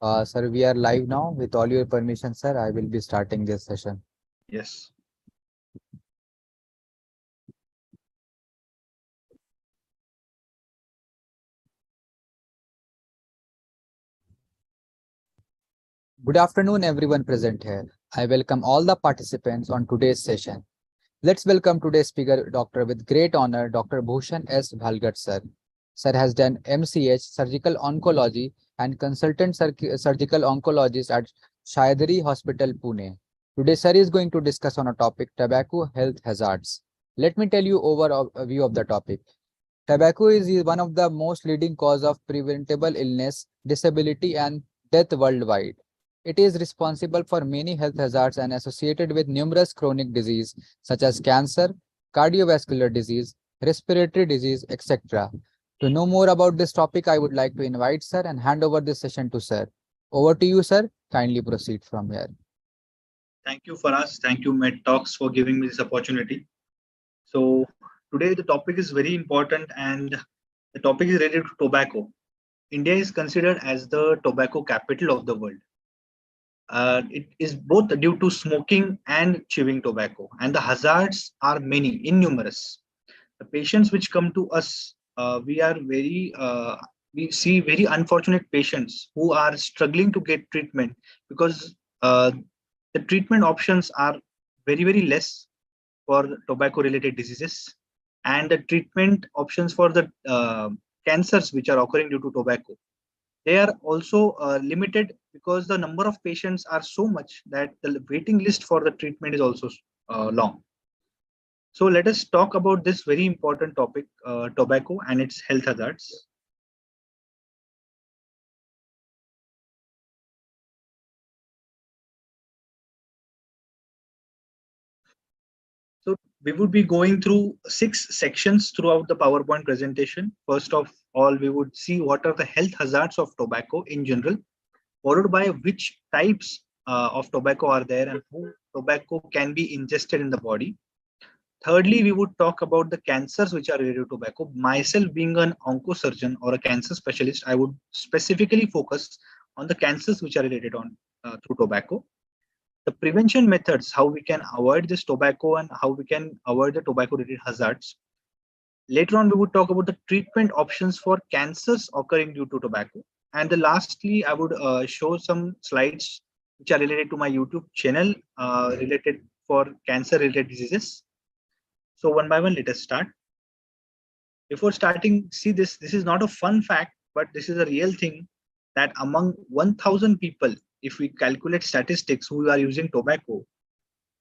Sir, we are live now. With all your permission, sir, I will be starting this session. Yes. Good afternoon, everyone present here. I welcome all the participants on today's session. Let's welcome today's speaker, Doctor, with great honor, Dr. Bhushan S. Bhalgat, sir. Sir has done MCH, Surgical Oncology, and Consultant Surgical Oncologist at Shayadri Hospital, Pune. Today, sir is going to discuss on a topic, tobacco health hazards. Let me tell you overview of the topic. Tobacco is one of the most leading cause of preventable illness, disability, and death worldwide. It is responsible for many health hazards and associated with numerous chronic disease such as cancer, cardiovascular disease, respiratory disease, etc. To know more about this topic, I would like to invite sir and hand over this session to sir. Over to you, sir. Kindly proceed from here. Thank you for us. Thank you, Med Talks, for giving me this opportunity. So today the topic is very important, and the topic is related to tobacco. India is considered as the tobacco capital of the world. It is both due to smoking and chewing tobacco, and the hazards are many, innumerous. The patients which come to us, we see very unfortunate patients who are struggling to get treatment because the treatment options are very less for tobacco related diseases, and the treatment options for the cancers which are occurring due to tobacco, they are also limited because the number of patients are so much that the waiting list for the treatment is also long. So let us talk about this very important topic, tobacco and its health hazards. So we would be going through 6 sections throughout the PowerPoint presentation. First of all, we would see what are the health hazards of tobacco in general, followed by which types of tobacco are there and how tobacco can be ingested in the body. Thirdly, we would talk about the cancers which are related to tobacco. Myself being an oncosurgeon or a cancer specialist, I would specifically focus on the cancers which are related on through tobacco. The prevention methods, how we can avoid this tobacco and how we can avoid the tobacco related hazards. Later on, we would talk about the treatment options for cancers occurring due to tobacco. And lastly, I would show some slides which are related to my YouTube channel related for cancer related diseases. So one by one, let us start. Before starting, see this is not a fun fact, but this is a real thing that among 1,000 people, if we calculate statistics who are using tobacco,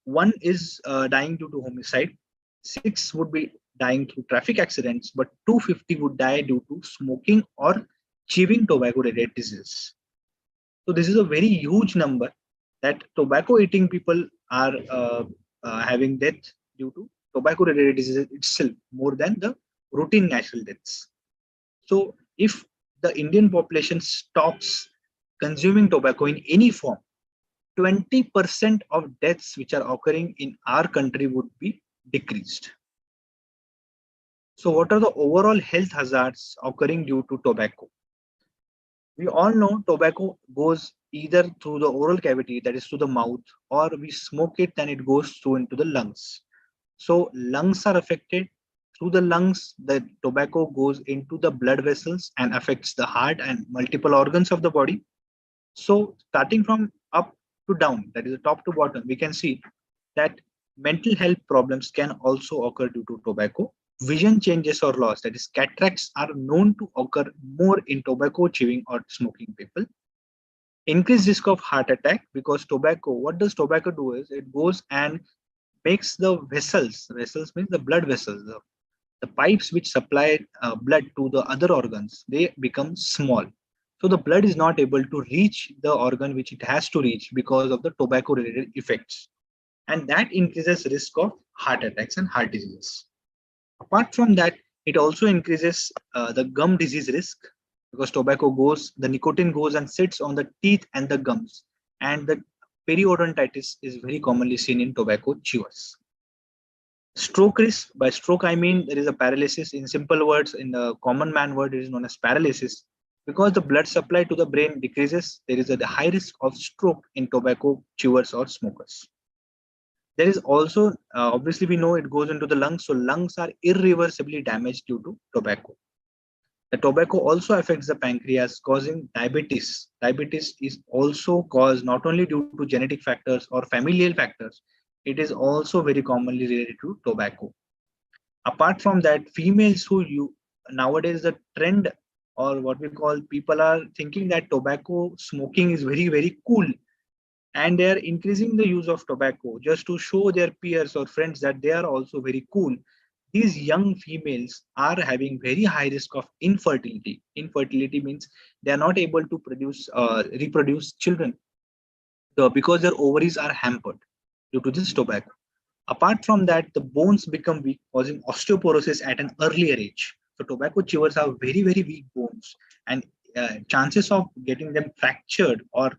one is dying due to homicide, 6 would be dying through traffic accidents, but 250 would die due to smoking or chewing tobacco related disease. So this is a very huge number that tobacco eating people are having death due to tobacco related diseases itself more than the routine natural deaths. So if the Indian population stops consuming tobacco in any form, 20% of deaths which are occurring in our country would be decreased. So what are the overall health hazards occurring due to tobacco? We all know tobacco goes either through the oral cavity, that is through the mouth, or we smoke it and it goes through into the lungs. So lungs are affected. Through the lungs, the tobacco goes into the blood vessels and affects the heart and multiple organs of the body. So starting from up to down, that is the top to bottom, we can see that mental health problems can also occur due to tobacco. Vision changes or loss, that is cataracts, are known to occur more in tobacco chewing or smoking people. Increased risk of heart attack because tobacco, what does tobacco do is it goes and makes the vessels means the blood vessels, the pipes which supply blood to the other organs, they become small. So the blood is not able to reach the organ which it has to reach because of the tobacco related effects. And that increases risk of heart attacks and heart diseases. Apart from that, it also increases the gum disease risk because the nicotine goes and sits on the teeth and the gums. And the periodontitis is very commonly seen in tobacco chewers. Stroke risk, by stroke I mean there is a paralysis. In simple words, in the common man word, it is known as paralysis. Because the blood supply to the brain decreases, there is a high risk of stroke in tobacco chewers or smokers. There is also, obviously, we know it goes into the lungs, so lungs are irreversibly damaged due to tobacco. The tobacco also affects the pancreas, causing diabetes. Diabetes is also caused not only due to genetic factors or familial factors, it is also very commonly related to tobacco. Apart from that, females who you nowadays the trend or what we call people are thinking that tobacco smoking is very cool, and they are increasing the use of tobacco just to show their peers or friends that they are also very cool. These young females are having very high risk of infertility. Infertility means they are not able to reproduce children because their ovaries are hampered due to this tobacco. Apart from that, the bones become weak, causing osteoporosis at an earlier age. So tobacco chewers have very weak bones, and chances of getting them fractured or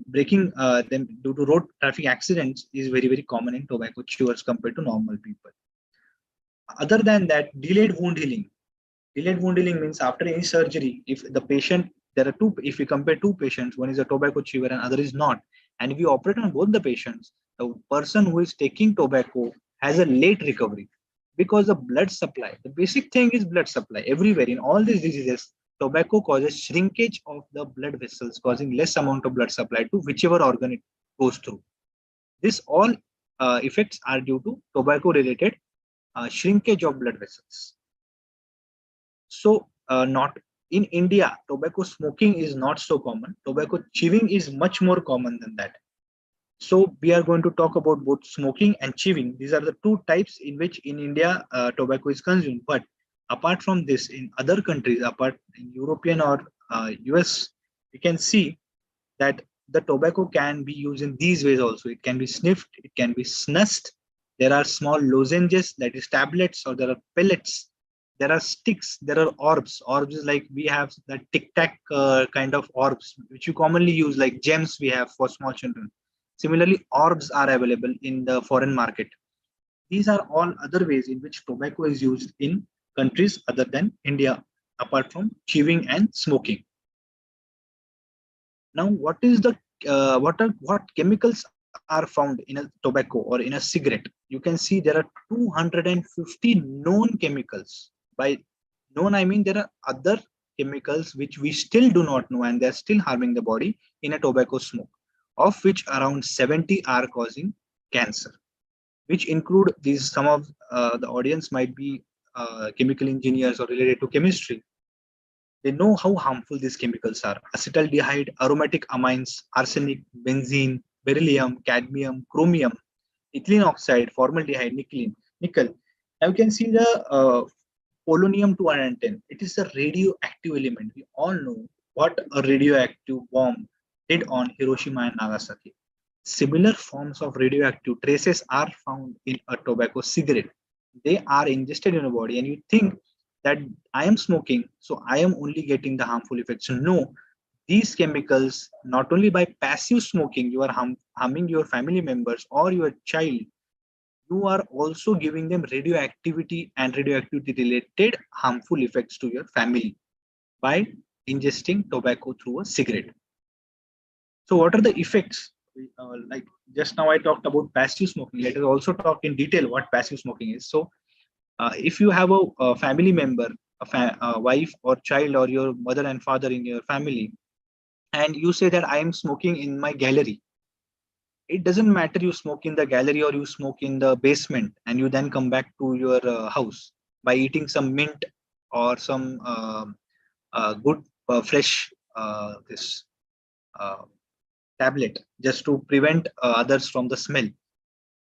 breaking them due to road traffic accidents is very common in tobacco chewers compared to normal people. Other than that, delayed wound healing. Delayed wound healing means after any surgery, if the patient, there are two, if we compare two patients, one is a tobacco chewer and other is not, and if we operate on both the patients, the person who is taking tobacco has a late recovery because the blood supply, the basic thing is blood supply everywhere in all these diseases. Tobacco causes shrinkage of the blood vessels, causing less amount of blood supply to whichever organ it goes through. This all effects are due to tobacco related shrinkage of blood vessels. So, not in India, tobacco smoking is not so common. Tobacco chewing is much more common than that. So, we are going to talk about both smoking and chewing. These are the two types in which in India tobacco is consumed. But apart from this, in other countries, apart in European or US, we can see that the tobacco can be used in these ways also. It can be sniffed, it can be snussed. There are small lozenges, that is tablets, or there are pellets. There are sticks, there are orbs. Orbs is like we have the tic tac kind of orbs, which you commonly use, like gems we have for small children. Similarly, orbs are available in the foreign market. These are all other ways in which tobacco is used in countries other than India, apart from chewing and smoking. Now, what chemicals are found in a tobacco or in a cigarette? You can see there are 250 known chemicals. By known, I mean there are other chemicals which we still do not know, and they're still harming the body in a tobacco smoke, of which around 70 are causing cancer, which include these. Some of the audience might be chemical engineers or related to chemistry. They know how harmful these chemicals are: acetaldehyde, aromatic amines, arsenic, benzene, beryllium, cadmium, chromium, ethylene oxide, formaldehyde, nickel. Now you can see the polonium 210. It is a radioactive element. We all know what a radioactive bomb did on Hiroshima and Nagasaki. Similar forms of radioactive traces are found in a tobacco cigarette. They are ingested in your body, and you think that I am smoking, so I am only getting the harmful effects. No, these chemicals, not only by passive smoking, you are harming your family members or your child, you are also giving them radioactivity and radioactivity related harmful effects to your family by ingesting tobacco through a cigarette. So, what are the effects? Like just now, I talked about passive smoking. Let us also talk in detail what passive smoking is. So, if you have a family member, a wife or child, or your mother and father in your family, and you say that I am smoking in my gallery, it doesn't matter you smoke in the gallery or you smoke in the basement, and you then come back to your house by eating some mint or some good fresh this uh, tablet just to prevent others from the smell.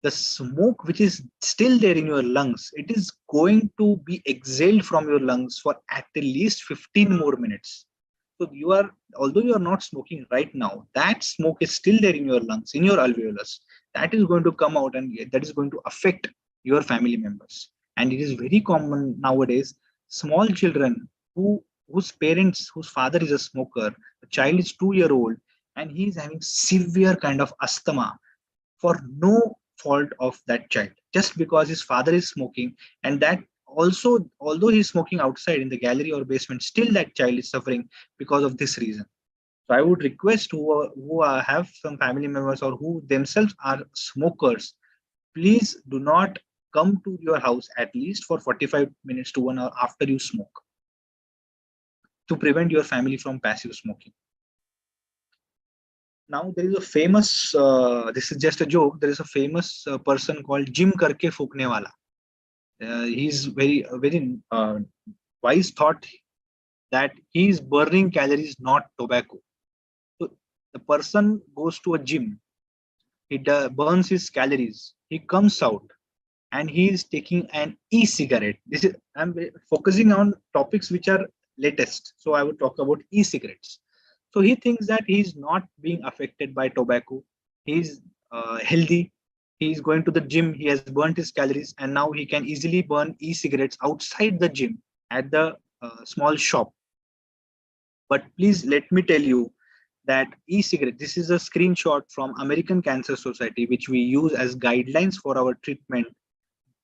The smoke which is still there in your lungs, it is going to be exhaled from your lungs for at least 15 more minutes. So you are, although you are not smoking right now, that smoke is still there in your lungs, in your alveolus. That is going to come out, and that is going to affect your family members. And it is very common nowadays. Small children whose parents, whose father is a smoker, the child is 2 year old, and he is having severe kind of asthma for no fault of that child, just because his father is smoking, and that also, although he's smoking outside in the gallery or basement, still that child is suffering because of this reason. So I would request who have some family members or who themselves are smokers, please do not come to your house at least for 45 minutes to 1 hour after you smoke, to prevent your family from passive smoking. Now there is a famous, this is just a joke, there is a famous person called Jim Karke Fukne Wala. He's very wise thought that he is burning calories, not tobacco. So the person goes to a gym, he burns his calories, he comes out and he is taking an e-cigarette. This is, I'm focusing on topics which are latest, so I would talk about e-cigarettes. So he thinks that he's not being affected by tobacco, he's healthy, he's going to the gym, he has burnt his calories, and now he can easily burn e-cigarettes outside the gym at the small shop. But please let me tell you that e-cigarette, this is a screenshot from American Cancer Society, which we use as guidelines for our treatment.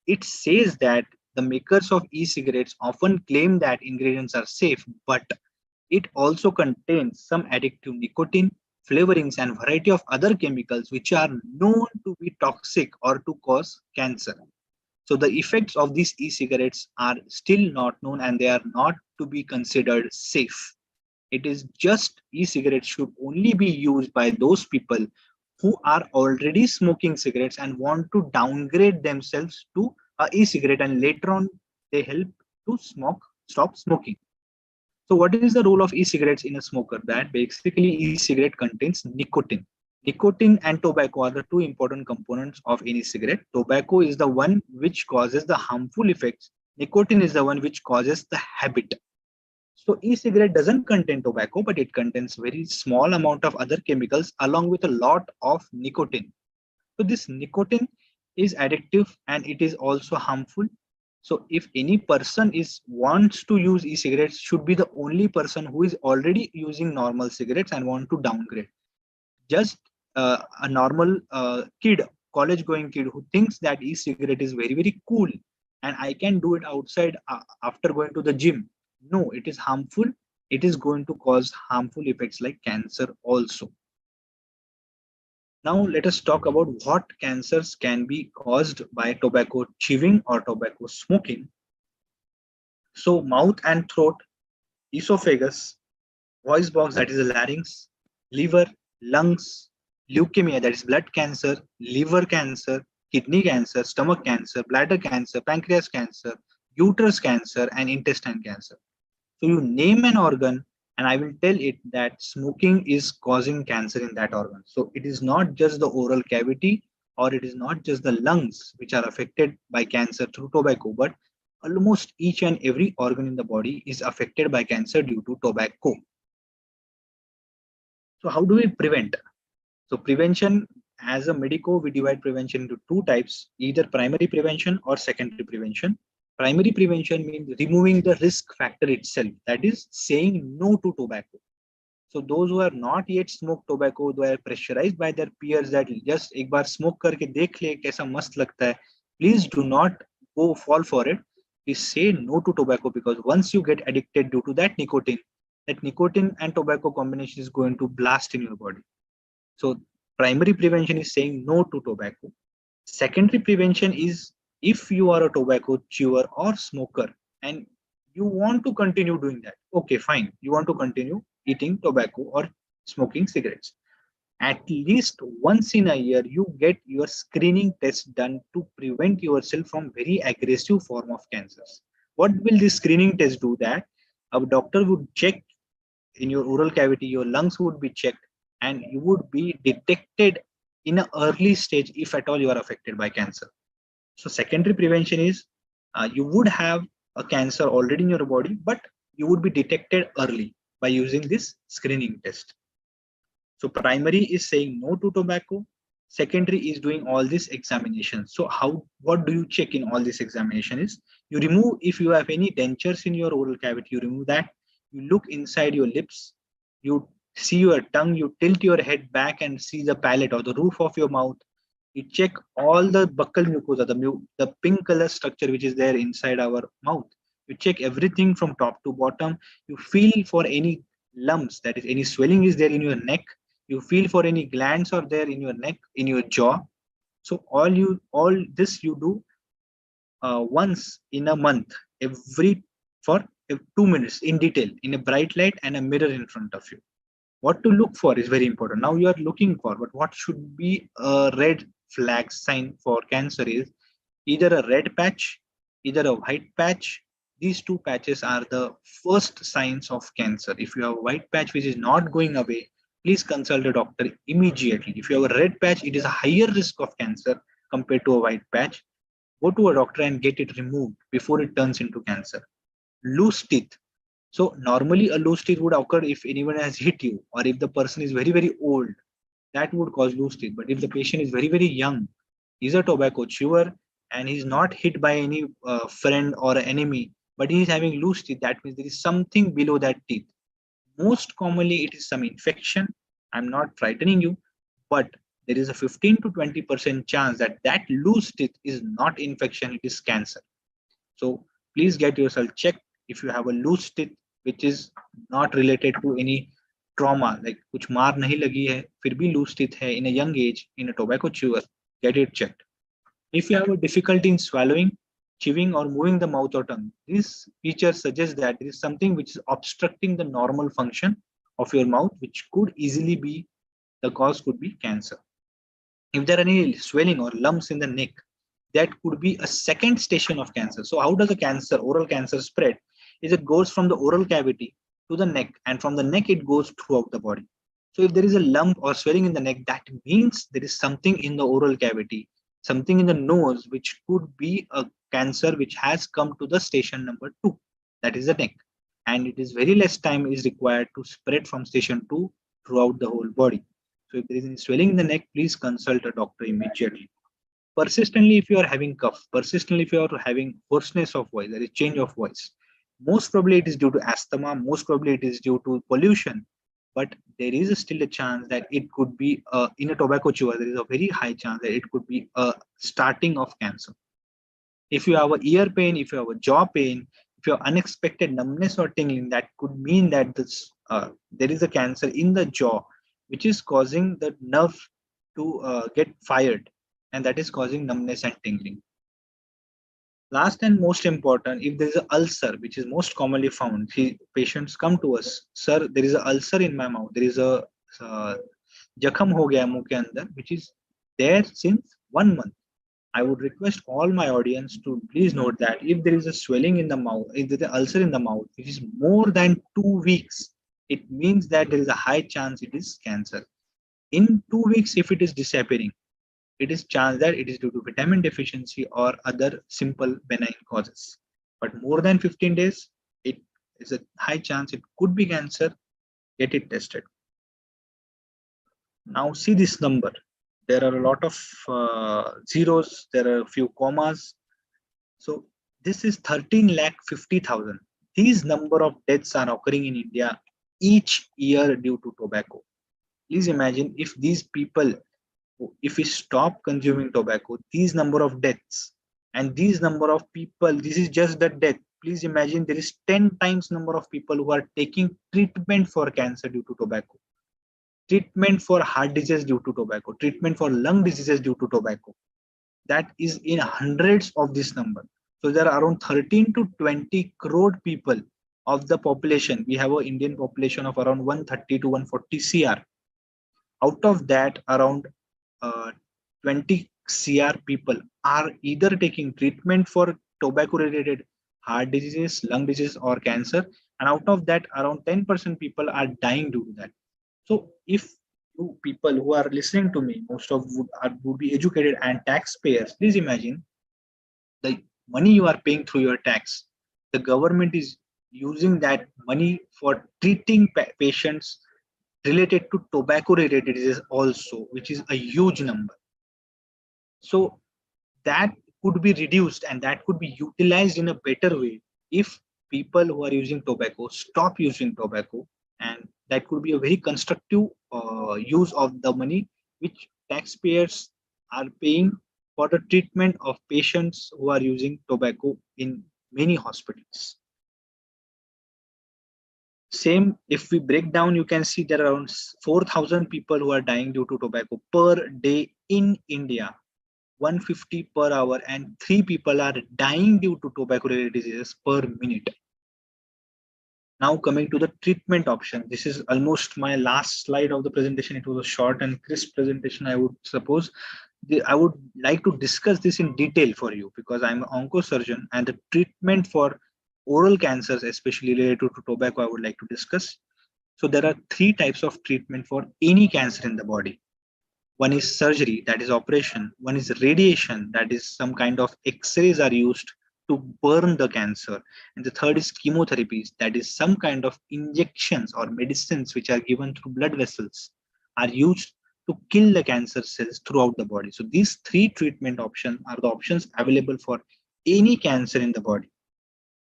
It says that the makers of e-cigarettes often claim that ingredients are safe, but it also contains some addictive nicotine, flavorings, and variety of other chemicals which are known to be toxic or to cause cancer. So the effects of these e-cigarettes are still not known and they are not to be considered safe. It is just e-cigarettes should only be used by those people who are already smoking cigarettes and want to downgrade themselves to a e-cigarette, and later on they help to stop smoking. So what is the role of e-cigarettes in a smoker? That basically e-cigarette contains nicotine. Nicotine and tobacco are the two important components of any cigarette. Tobacco is the one which causes the harmful effects. Nicotine is the one which causes the habit. So e-cigarette doesn't contain tobacco, but it contains very small amount of other chemicals along with a lot of nicotine. So this nicotine is addictive and it is also harmful. So if any person wants to use e-cigarettes, should be the only person who is already using normal cigarettes and want to downgrade. Just a normal kid, college going kid who thinks that e-cigarette is very cool and I can do it outside after going to the gym. No, it is harmful. It is going to cause harmful effects like cancer also. Now let us talk about what cancers can be caused by tobacco chewing or tobacco smoking. So mouth and throat, esophagus, voice box, that is the larynx, liver, lungs, leukemia, that is blood cancer, liver cancer, kidney cancer, stomach cancer, bladder cancer, pancreas cancer, uterus cancer, and intestine cancer. So you name an organ and I will tell it that smoking is causing cancer in that organ. So it is not just the oral cavity or it is not just the lungs which are affected by cancer through tobacco, but almost each and every organ in the body is affected by cancer due to tobacco. So how do we prevent? So prevention, as a medico, we divide prevention into two types, either primary prevention or secondary prevention. Primary prevention means removing the risk factor itself, that is saying no to tobacco. So those who have not yet smoked tobacco, they are pressurized by their peers that just एक बार smoke करके देख ले कैसा मस्त लगता है. Please do not go fall for it. Please say no to tobacco, because once you get addicted due to that nicotine and tobacco combination is going to blast in your body. So primary prevention is saying no to tobacco. Secondary prevention is if you are a tobacco chewer or smoker and you want to continue doing that. Okay, fine. You want to continue eating tobacco or smoking cigarettes. At least once in a year, you get your screening test done to prevent yourself from very aggressive form of cancers. What will this screening test do? That a doctor would check in your oral cavity, your lungs would be checked, and you would be detected in an early stage if at all you are affected by cancer. So secondary prevention is you would have a cancer already in your body, but you would be detected early by using this screening test. So primary is saying no to tobacco. Secondary is doing all this examination. So what do you check in all this examination is you remove, if you have any dentures in your oral cavity, you remove that. You look inside your lips, you see your tongue, you tilt your head back and see the palate or the roof of your mouth. You check all the buccal mucosa, the pink color structure which is there inside our mouth. You check everything from top to bottom. You feel for any lumps, that is any swelling is there in your neck. You feel for any glands are there in your neck, in your jaw. So all this you do once in a month, every for 2 minutes in detail, in a bright light and a mirror in front of you. What to look for is very important. Now you are looking for, but what should be a red flag sign for cancer is either a red patch, either a white patch. These two patches are the first signs of cancer. If you have a white patch which is not going away, please consult a doctor immediately. If you have a red patch, it is a higher risk of cancer compared to a white patch. Go to a doctor and get it removed before it turns into cancer. Loose teeth. So normally a loose teeth would occur if anyone has hit you, or if the person is very, very old, that would cause loose teeth. But if the patient is very, very young, he's a tobacco chewer and he's not hit by any friend or enemy, but he's having loose teeth, that means there is something below that teeth. Most commonly, it is some infection. I'm not frightening you, but there is a 15 to 20% chance that that loose teeth is not infection, it is cancer. So please get yourself checked if you have a loose teeth which is not related to any trauma, like कुछ मार नहीं लगी है फिर भी loose teeth है in a young age in a tobacco chewer, get it checked. If you have a difficulty in swallowing, chewing or moving the mouth or tongue, this feature suggests that there is something which is obstructing the normal function of your mouth, which could easily be the cause could be cancer. If there are any swelling or lumps in the neck, that could be a second station of cancer. So how does a cancer, oral cancer spread? Is it goes from the oral cavity to the neck, and from the neck it goes throughout the body. So if there is a lump or swelling in the neck, that means there is something in the oral cavity, something in the nose, which could be a cancer which has come to the station number 2, that is the neck. And it is very less time is required to spread from station 2 throughout the whole body. So if there is any swelling in the neck, please consult a doctor immediately. Persistently, if you are having cough, persistently, if you are having hoarseness of voice, there is change of voice. Most probably it is due to asthma, most probably it is due to pollution, but there is still a chance that it could be in a tobacco chewer, there is a very high chance that it could be a starting of cancer. If you have a ear pain, if you have a jaw pain, if you have unexpected numbness or tingling, that could mean that there is a cancer in the jaw, which is causing the nerve to get fired, and that is causing numbness and tingling. Last and most important, if there is an ulcer, which is most commonly found, patients come to us, sir, there is an ulcer in my mouth, there is a jakham ho gaya muh ke andar, which is there since 1 month. I would request all my audience to please note that if there is a swelling in the mouth, if there is an ulcer in the mouth, which is more than 2 weeks, it means that there is a high chance it is cancer. In 2 weeks, if it is disappearing, it is chance that it is due to vitamin deficiency or other simple benign causes. But more than 15 days, it is a high chance it could be cancer. Get it tested. Now see this number. There are a lot of zeros. There are a few commas. So this is 13,50,000. These number of deaths are occurring in India each year due to tobacco. Please imagine if these people, if we stop consuming tobacco, these number of deaths and these number of people, this is just the death. Please imagine there is 10 times number of people who are taking treatment for cancer due to tobacco, treatment for heart disease due to tobacco, treatment for lung diseases due to tobacco. That is in hundreds of this number. So there are around 13 to 20 crore people of the population. We have an Indian population of around 130 to 140 CR. Out of that, around 20 CR people are either taking treatment for tobacco related heart diseases, lung disease or cancer, and out of that around 10% people are dying due to that. So if you people who are listening to me, most of would be educated and taxpayers, please imagine the money you are paying through your tax, the government is using that money for treating patients related to tobacco related diseases also, which is a huge number. So that could be reduced and that could be utilized in a better way if people who are using tobacco stop using tobacco, and that could be a very constructive use of the money which taxpayers are paying for the treatment of patients who are using tobacco in many hospitals. Same, if we break down, you can see there are around 4,000 people who are dying due to tobacco per day in India, 150 per hour, and 3 people are dying due to tobacco related diseases per minute. Now coming to the treatment option, this is almost my last slide of the presentation. It was a short and crisp presentation, I would suppose. I would like to discuss this in detail for you because I'm an oncosurgeon, and the treatment for oral cancers, especially related to tobacco, I would like to discuss. So there are 3 types of treatment for any cancer in the body. One is surgery, that is operation. One is radiation, that is some kind of X-rays are used to burn the cancer. And the third is chemotherapies, that is some kind of injections or medicines which are given through blood vessels are used to kill the cancer cells throughout the body. So these 3 treatment options are the options available for any cancer in the body.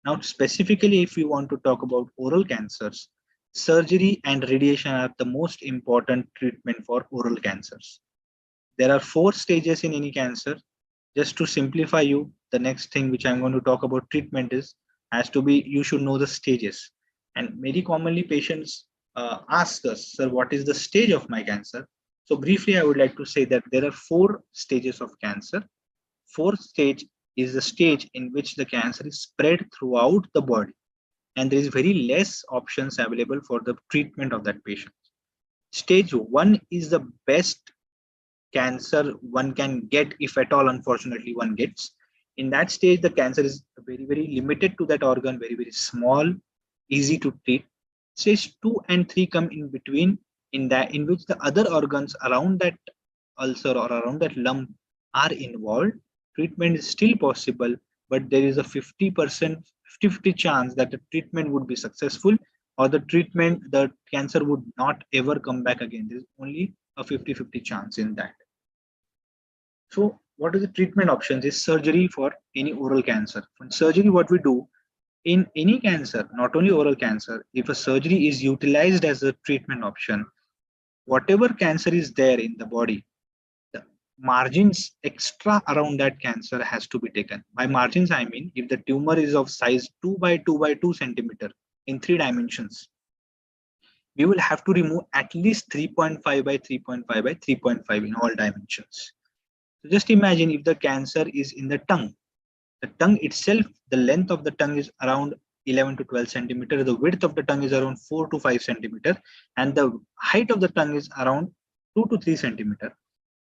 Now, specifically, if we want to talk about oral cancers, surgery and radiation are the most important treatment for oral cancers. There are 4 stages in any cancer. Just to simplify you, the next thing which I'm going to talk about treatment is has to be, you should know the stages. And very commonly patients ask us, sir, what is the stage of my cancer? So briefly, I would like to say that there are 4 stages of cancer. Fourth stage is the stage in which the cancer is spread throughout the body, and there is very less options available for the treatment of that patient. Stage 1 is the best cancer one can get, if at all unfortunately one gets. In that stage, the cancer is very limited to that organ, very small, easy to treat. Stage 2 and 3 come in between, in which the other organs around that ulcer or around that lump are involved. Treatment is still possible, but there is a 50% 50 chance that the treatment would be successful, or the cancer would not ever come back again. There is only a 50-50 chance in that. So what is the treatment options is surgery for any oral cancer. In surgery, what we do in any cancer, not only oral cancer, if a surgery is utilized as a treatment option, whatever cancer is there in the body, the margins extra around that cancer has to be taken. By margins, I mean if the tumor is of size 2 by 2 by 2 centimeter in 3 dimensions, we will have to remove at least 3.5 by 3.5 by 3.5 in all dimensions. So just imagine if the cancer is in the tongue. The tongue itself, the length of the tongue is around 11 to 12 centimeter. The width of the tongue is around 4 to 5 centimeter, and the height of the tongue is around 2 to 3 centimeter.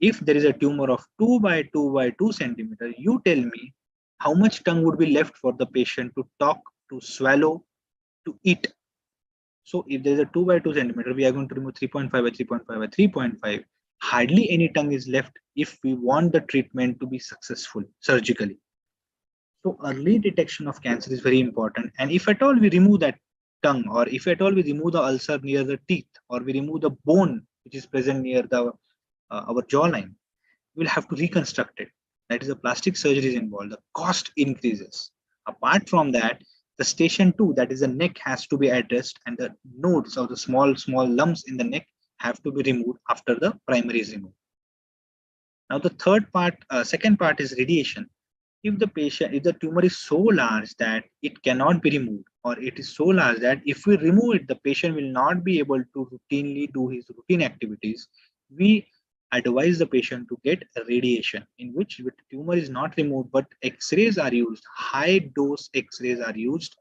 If there is a tumor of 2 by 2 by 2 centimeter, you tell me how much tongue would be left for the patient to talk, to swallow, to eat. So if there is a 2 by 2 centimeter, we are going to remove 3.5 by 3.5 by 3.5. Hardly any tongue is left if we want the treatment to be successful surgically. So early detection of cancer is very important. And if at all we remove that tongue, or if at all we remove the ulcer near the teeth, or we remove the bone which is present near the our jawline, we'll have to reconstruct it. That is, the plastic surgery is involved. The cost increases. Apart from that, the station 2, that is the neck, has to be addressed, and the nodes or the small lumps in the neck have to be removed after the primary is removed. Now the second part is radiation. If the tumor is so large that it cannot be removed, or it is so large that if we remove it, the patient will not be able to routinely do his routine activities, we advise the patient to get radiation, in which the tumor is not removed, but X-rays are used, high dose X-rays are used,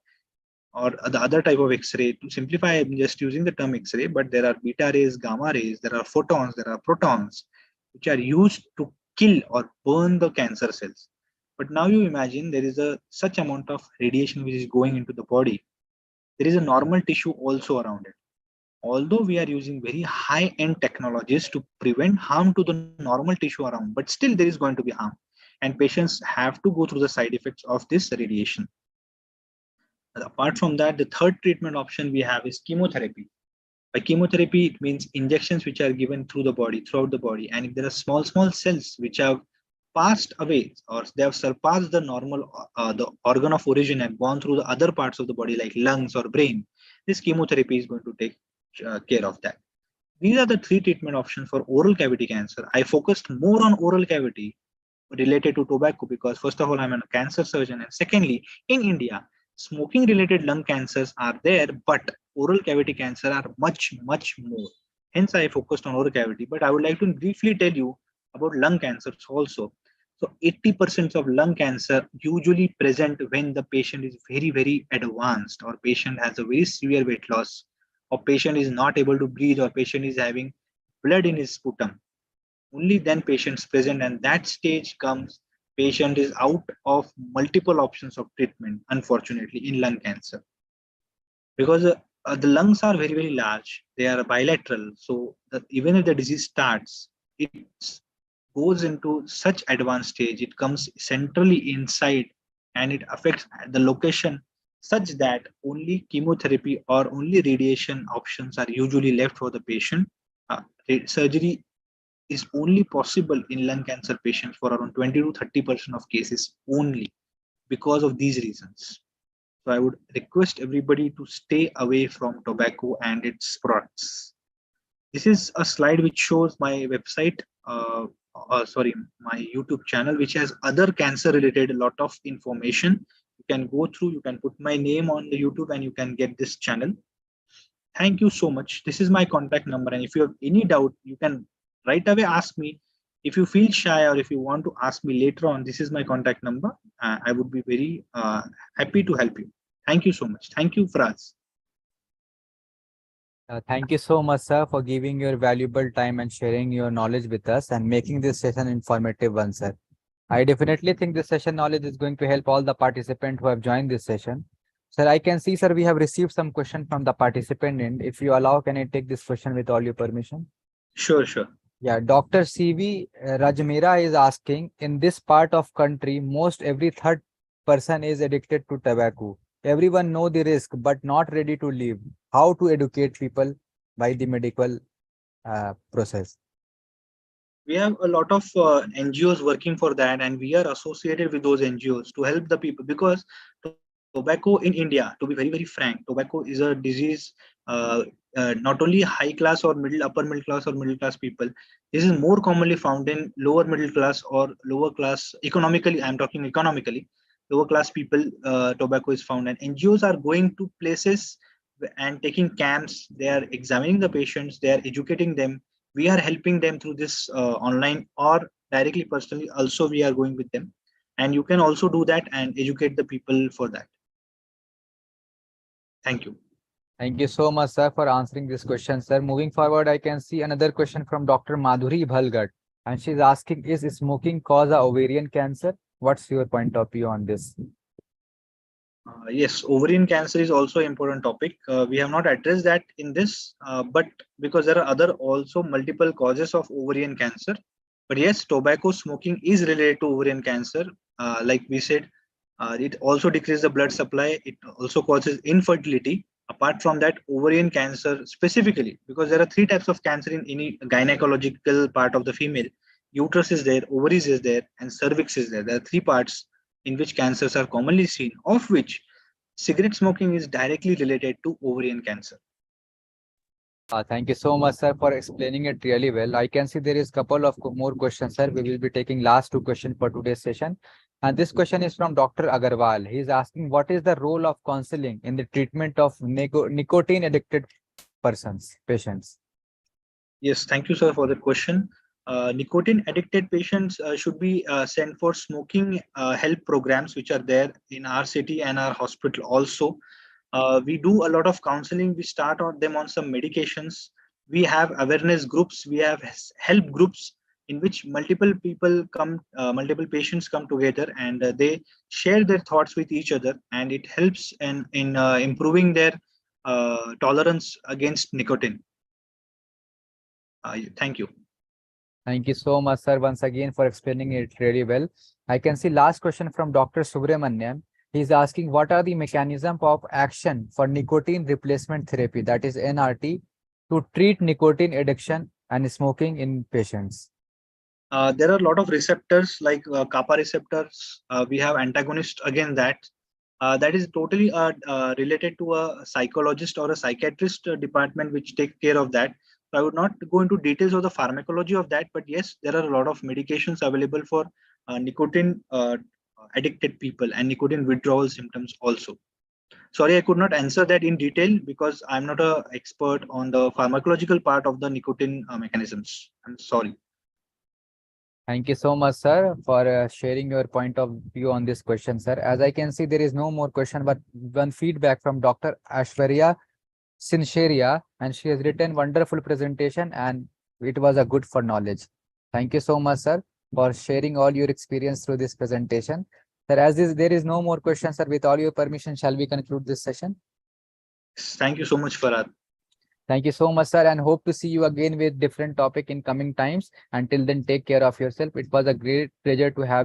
or the other type of X-ray. To simplify, I'm just using the term X-ray, but there are beta rays, gamma rays, there are photons, there are protons, which are used to kill or burn the cancer cells. But now you imagine there is such amount of radiation which is going into the body. There is a normal tissue also around it. Although we are using very high-end technologies to prevent harm to the normal tissue around, but still there is going to be harm, and patients have to go through the side effects of this radiation. Apart from that, the third treatment option we have is chemotherapy. By chemotherapy, it means injections which are given throughout the body, and if there are small cells which have passed away, or they have surpassed the normal the organ of origin and gone through the other parts of the body like lungs or brain, this chemotherapy is going to take care of that. These are the three treatment options for oral cavity cancer. I focused more on oral cavity related to tobacco because first of all, I'm a cancer surgeon, and secondly, in India, smoking related lung cancers are there, but oral cavity cancer are much more. Hence I focused on oral cavity, but I would like to briefly tell you about lung cancers also. So 80% of lung cancer usually present when the patient is very advanced, or patient has a very severe weight loss, or patient is not able to breathe, or patient is having blood in his sputum. Only then patients present, and that stage comes patient is out of multiple options of treatment, unfortunately, in lung cancer, because the lungs are very large, they are bilateral, so that even if the disease starts, it goes into such advanced stage, it comes centrally inside, and it affects the location such that only chemotherapy or only radiation options are usually left for the patient. Surgery is only possible in lung cancer patients for around 20 to 30% of cases only, because of these reasons. So I would request everybody to stay away from tobacco and its products. This is a slide which shows my website, sorry, my YouTube channel, which has other cancer related a lot of information. You can go through, you can put my name on the YouTube and you can get this channel. Thank you so much. This is my contact number, and if you have any doubt, you can right away ask me. If you feel shy or if you want to ask me later on, this is my contact number. I would be very happy to help you. Thank you so much. Thank you, Fraz. Thank you so much, sir, for giving your valuable time and sharing your knowledge with us and making this session informative one, sir. I definitely think this session knowledge is going to help all the participants who have joined this session. Sir, I can see, sir, we have received some question from the participant end. If you allow, can I take this question with all your permission? Sure, sure. Yeah, Dr. CV Rajmira is asking, in this part of country, most every third person is addicted to tobacco. Everyone know the risk, but not ready to leave. How to educate people by the medical process? We have a lot of NGOs working for that, and we are associated with those NGOs to help the people, because tobacco in India, to be very frank, tobacco is a disease, uh, not only high class or upper middle class or middle class people. This is more commonly found in lower middle class or lower class economically. I'm talking economically. Lower class people, tobacco is found, and NGOs are going to places and taking camps. They are examining the patients. They are educating them. We are helping them through this online or directly personally. Also, we are going with them, and you can also do that and educate the people for that. Thank you. Thank you so much, sir, for answering this question, sir. Moving forward, I can see another question from Dr. Madhuri Bhalgat, and she's asking, is smoking cause a ovarian cancer? What's your point of view on this? Yes, ovarian cancer is also an important topic. We have not addressed that in this, but because there are other also multiple causes of ovarian cancer. But yes, tobacco smoking is related to ovarian cancer. Like we said, it also decreases the blood supply. It also causes infertility. Apart from that, ovarian cancer specifically, because there are three types of cancer in any gynecological part of the female. Uterus is there, ovaries is there, and cervix is there. There are three parts in which cancers are commonly seen, of which cigarette smoking is directly related to ovarian cancer. Thank you so much, sir, for explaining it really well. I can see there is couple of more questions, sir. We will be taking last two questions for today's session. And this question is from Dr. Agarwal. He is asking, what is the role of counseling in the treatment of nicotine addicted patients? Yes, thank you, sir, for the question. Nicotine addicted patients should be sent for smoking help programs, which are there in our city and our hospital also. We do a lot of counseling. We start on them on some medications. We have awareness groups. We have help groups in which multiple people come, multiple patients come together, and they share their thoughts with each other, and it helps in improving their tolerance against nicotine. Thank you. Thank you so much, sir, once again for explaining it really well. I can see last question from Dr. Subramanian. He's asking, what are the mechanism of action for nicotine replacement therapy, that is NRT, to treat nicotine addiction and smoking in patients? There are a lot of receptors like kappa receptors. We have antagonist again that is totally related to a psychologist or a psychiatrist department which take care of that. So I would not go into details of the pharmacology of that, but yes, there are a lot of medications available for nicotine addicted people and nicotine withdrawal symptoms also. Sorry, I could not answer that in detail because I'm not an expert on the pharmacological part of the nicotine mechanisms. I'm sorry. Thank you so much, sir, for sharing your point of view on this question, sir. As I can see, there is no more question, but one feedback from Dr. Ashwarya Sincheria, and she has written wonderful presentation, and it was a good for knowledge. Thank you so much, sir, for sharing all your experience through this presentation. Sir, as there is no more questions, sir, with all your permission, shall we conclude this session? Thank you so much, Farad. Thank you so much, sir, and hope to see you again with different topic in coming times. Until then, take care of yourself. It was a great pleasure to have